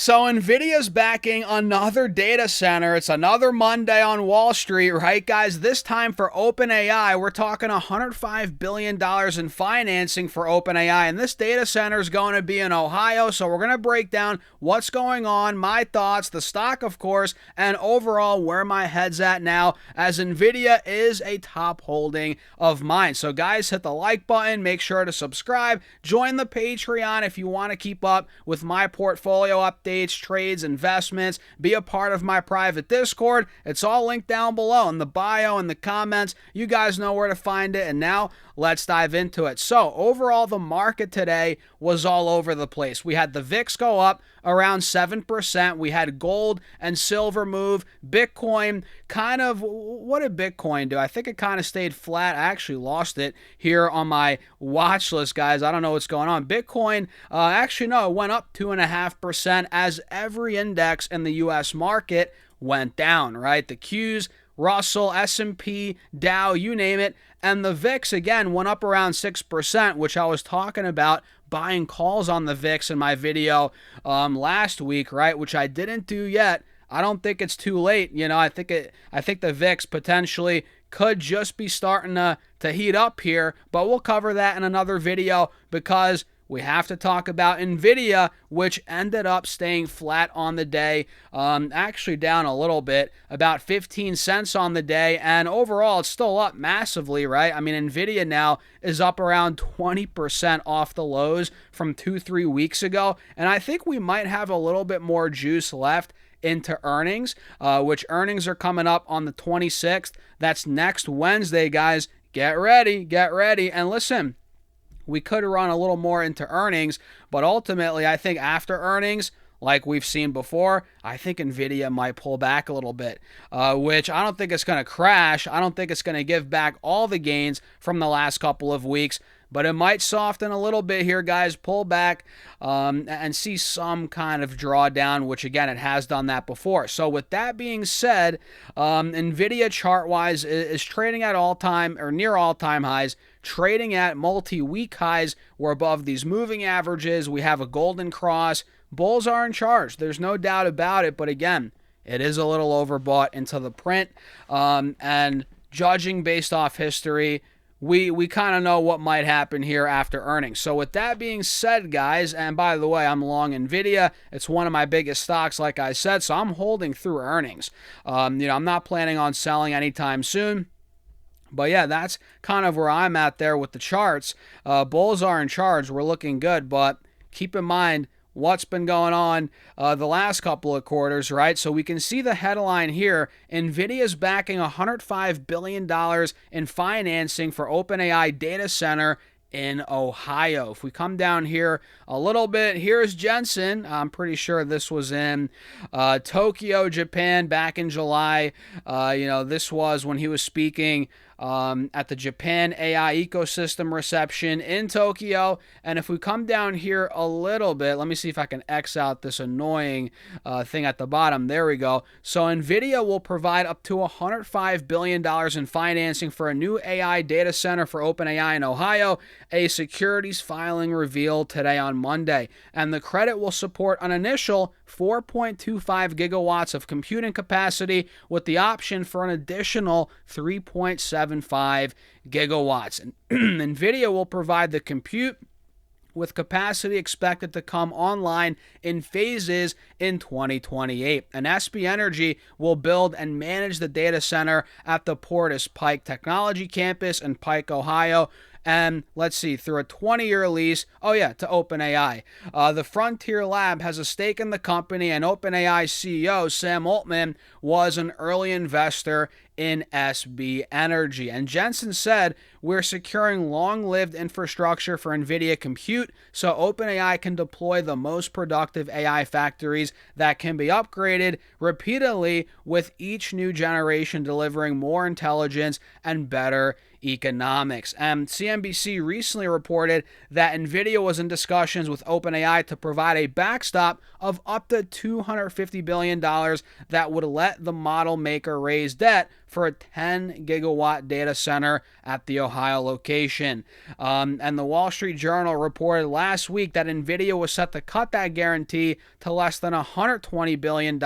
So Nvidia's backing another data center. It's another Monday on Wall Street, right, guys? This time for OpenAI. We're talking $105 billion in financing for OpenAI, and this data center is going to be in Ohio. So we're going to break down what's going on, my thoughts, the stock, of course, and overall where my head's at now, as Nvidia is a top holding of mine. So guys, hit the like button, make sure to subscribe, join the Patreon if you want to keep up with my portfolio updates, trades, investments, be a part of my private Discord. It's all linked down below in the bio and the comments. You guys know where to find it. And now let's dive into it. So overall, the market today was all over the place. We had the VIX go up around 7%. We had gold and silver move. Bitcoin kind of, what did Bitcoin do? I think it kind of stayed flat. I actually lost it here on my watch list, guys. I don't know what's going on. Bitcoin, actually, no, it went up 2.5% as every index in the U.S. market went down, right? The Qs, Russell, S&P, Dow, you name it. And the VIX, again, went up around 6%, which I was talking about buying calls on the VIX in my video last week, right? Which I didn't do yet. I don't think it's too late. You know, I think the VIX potentially could just be starting to heat up here, but we'll cover that in another video because we have to talk about Nvidia, which ended up staying flat on the day, actually down a little bit, about 15 cents on the day, and overall it's still up massively, right? I mean, Nvidia now is up around 20% off the lows from 2-3 weeks ago, and I think we might have a little bit more juice left into earnings, which earnings are coming up on the 26th. That's next Wednesday, guys. Get ready, and listen, we could run a little more into earnings, but ultimately, I think after earnings, like we've seen before, I think Nvidia might pull back a little bit, which I don't think it's going to crash. I don't think it's going to give back all the gains from the last couple of weeks, but it might soften a little bit here, guys, pull back and see some kind of drawdown, which, again, it has done that before. So with that being said, Nvidia chart-wise is trading at all-time or near all-time highs, trading at multi-week highs. We're above these moving averages. We have a golden cross. Bulls are in charge. There's no doubt about it, but again, it is a little overbought into the print, and judging based off history, we kind of know what might happen here after earnings. So with that being said, guys, and by the way, I'm long Nvidia. It's one of my biggest stocks, like I said, so I'm holding through earnings. I'm not planning on selling anytime soon. But yeah, that's kind of where I'm at there with the charts. Bulls are in charge. We're looking good, but keep in mind what's been going on the last couple of quarters, right? So we can see the headline here. Nvidia's backing $105 billion in financing for OpenAI data center in Ohio. If we come down here a little bit, here's Jensen. I'm pretty sure this was in Tokyo, Japan, back in July. This was when he was speaking at the Japan AI ecosystem reception in Tokyo. And if we come down here a little bit, let me see if I can X out this annoying thing at the bottom. There we go. So Nvidia will provide up to $105 billion in financing for a new AI data center for OpenAI in Ohio, a securities filing revealed today on Monday. And the credit will support an initial 4.25 gigawatts of computing capacity with the option for an additional 3.75 gigawatts. And Nvidia will provide the compute with capacity expected to come online in phases in 2028. And SB Energy will build and manage the data center at the Portis Pike Technology Campus in Pike, Ohio. And let's see, through a 20-year lease, to OpenAI. The Frontier Lab has a stake in the company, and OpenAI CEO Sam Altman was an early investor in SB Energy. And Jensen said, we're securing long-lived infrastructure for NVIDIA compute so OpenAI can deploy the most productive AI factories that can be upgraded repeatedly with each new generation delivering more intelligence and better economics. And CNBC recently reported that NVIDIA was in discussions with OpenAI to provide a backstop of up to $250 billion that would let the model maker raise debt for a 10 gigawatt data center at the Ohio location. And the Wall Street Journal reported last week that Nvidia was set to cut that guarantee to less than $120 billion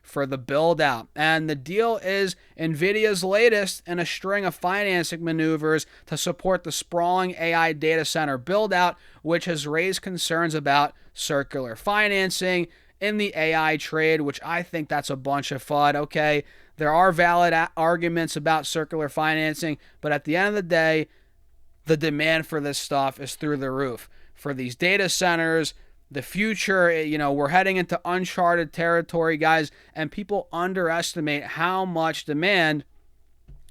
for the build out. And the deal is Nvidia's latest in a string of financing maneuvers to support the sprawling AI data center build out, which has raised concerns about circular financing in the AI trade, which I think that's a bunch of FUD. Okay, there are valid arguments about circular financing, but at the end of the day, the demand for this stuff is through the roof. For these data centers, the future, we're heading into uncharted territory, guys, and people underestimate how much demand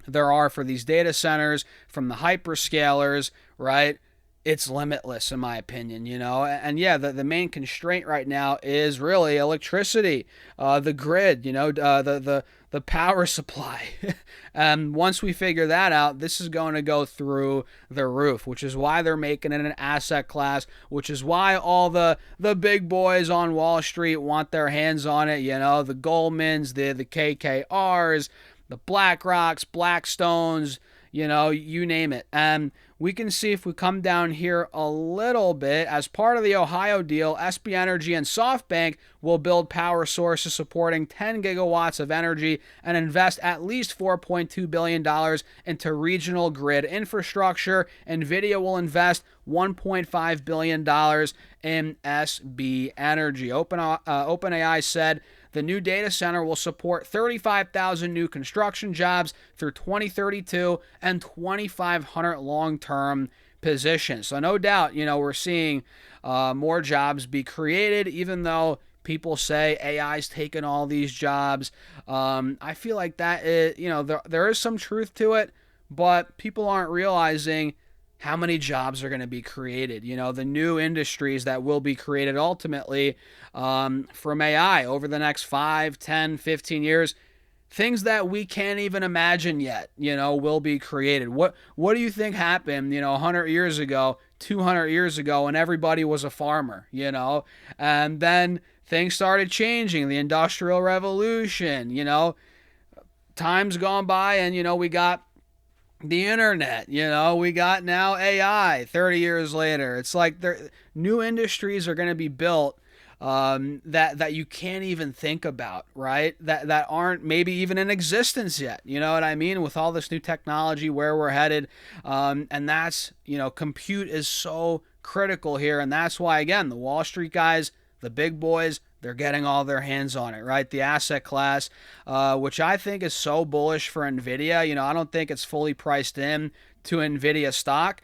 there are for these data centers from the hyperscalers, right? It's limitless, in my opinion, And yeah, the main constraint right now is really electricity, the grid, the power supply. And once we figure that out, this is going to go through the roof, which is why they're making it an asset class, which is why all the big boys on Wall Street want their hands on it, the Goldmans, the KKRs, the BlackRocks, Blackstones, you name it. And we can see if we come down here a little bit, as part of the Ohio deal, SB Energy and SoftBank will build power sources supporting 10 gigawatts of energy and invest at least $4.2 billion into regional grid infrastructure. Nvidia will invest $1.5 billion in SB Energy. OpenAI said the new data center will support 35,000 new construction jobs through 2032 and 2,500 long-term positions. So no doubt, we're seeing more jobs be created, even though people say AI's taken all these jobs. I feel like that is, there is some truth to it, but people aren't realizing how many jobs are going to be created, the new industries that will be created ultimately from AI over the next 5, 10, 15 years, things that we can't even imagine yet, will be created. What do you think happened, 100 years ago, 200 years ago, when everybody was a farmer, and then things started changing, the Industrial Revolution, time's gone by and, we got the internet, we got now AI 30 years later. It's like new industries are going to be built that you can't even think about, right? That aren't maybe even in existence yet. You know what I mean? With all this new technology, where we're headed. And that's, compute is so critical here. And that's why, again, the Wall Street guys, the big boys, they're getting all their hands on it, right? The asset class, which I think is so bullish for Nvidia. I don't think it's fully priced in to Nvidia stock,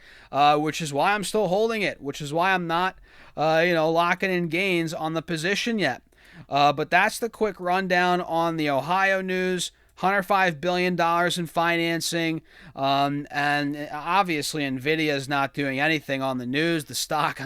which is why I'm still holding it, which is why I'm not, locking in gains on the position yet. But that's the quick rundown on the Ohio news. $105 billion in financing, and obviously Nvidia is not doing anything on the news. The stock,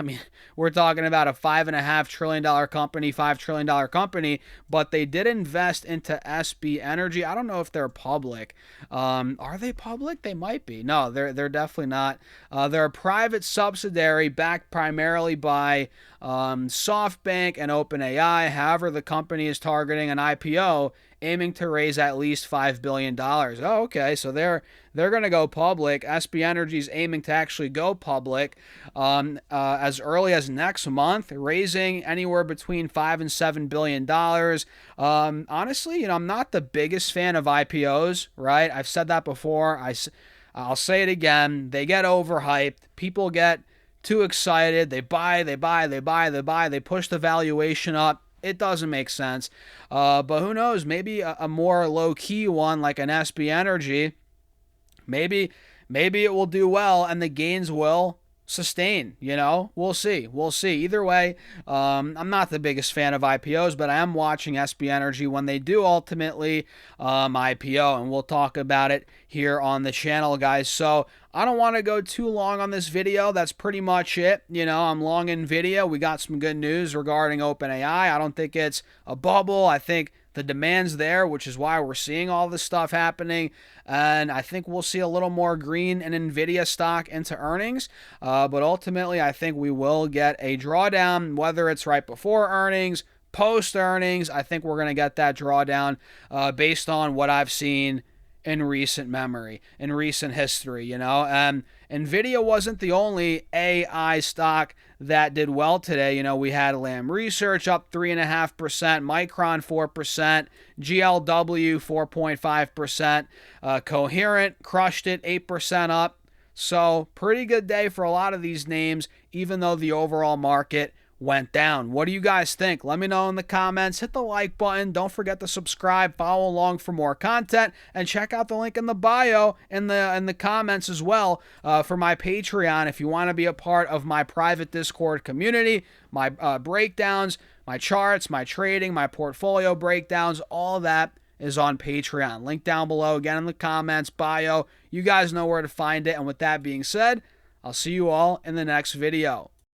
we're talking about a $5.5 trillion company, $5 trillion company, but they did invest into SB Energy. I don't know if they're public. Are they public? They might be. No, they're definitely not. They're a private subsidiary backed primarily by SoftBank and OpenAI. However, the company is targeting an IPO, aiming to raise at least $5 billion. Oh, okay, so they're going to go public. SB Energy is aiming to actually go public as early as next month, raising anywhere between $5 and $7 billion. Honestly, I'm not the biggest fan of IPOs, right? I've said that before. I'll say it again. They get overhyped. People get too excited. They buy, they push the valuation up. It doesn't make sense. But who knows? Maybe a more low-key one like an SB Energy, maybe it will do well and the gains will sustain. We'll see. Either way, I'm not the biggest fan of IPOs, but I am watching SB Energy when they do ultimately IPO, and we'll talk about it here on the channel, guys. So I don't want to go too long on this video. That's pretty much it. I'm long Nvidia. We got some good news regarding OpenAI. I don't think it's a bubble. I think the demand's there, which is why we're seeing all this stuff happening. And I think we'll see a little more green in Nvidia stock into earnings. But ultimately, I think we will get a drawdown, whether it's right before earnings, post earnings. I think we're going to get that drawdown based on what I've seen in recent memory, in recent history, Nvidia wasn't the only AI stock that did well today. We had Lam Research up 3.5%, Micron 4%, GLW 4.5%, Coherent crushed it 8% up. So pretty good day for a lot of these names, even though the overall market went down. What do you guys think? Let me know in the comments. Hit the like button. Don't forget to subscribe, follow along for more content, and check out the link in the bio in the comments as well for my Patreon if you want to be a part of my private Discord community, my breakdowns, my charts, my trading, my portfolio breakdowns, all that is on Patreon. Link down below, again in the comments, bio. You guys know where to find it. And with that being said, I'll see you all in the next video.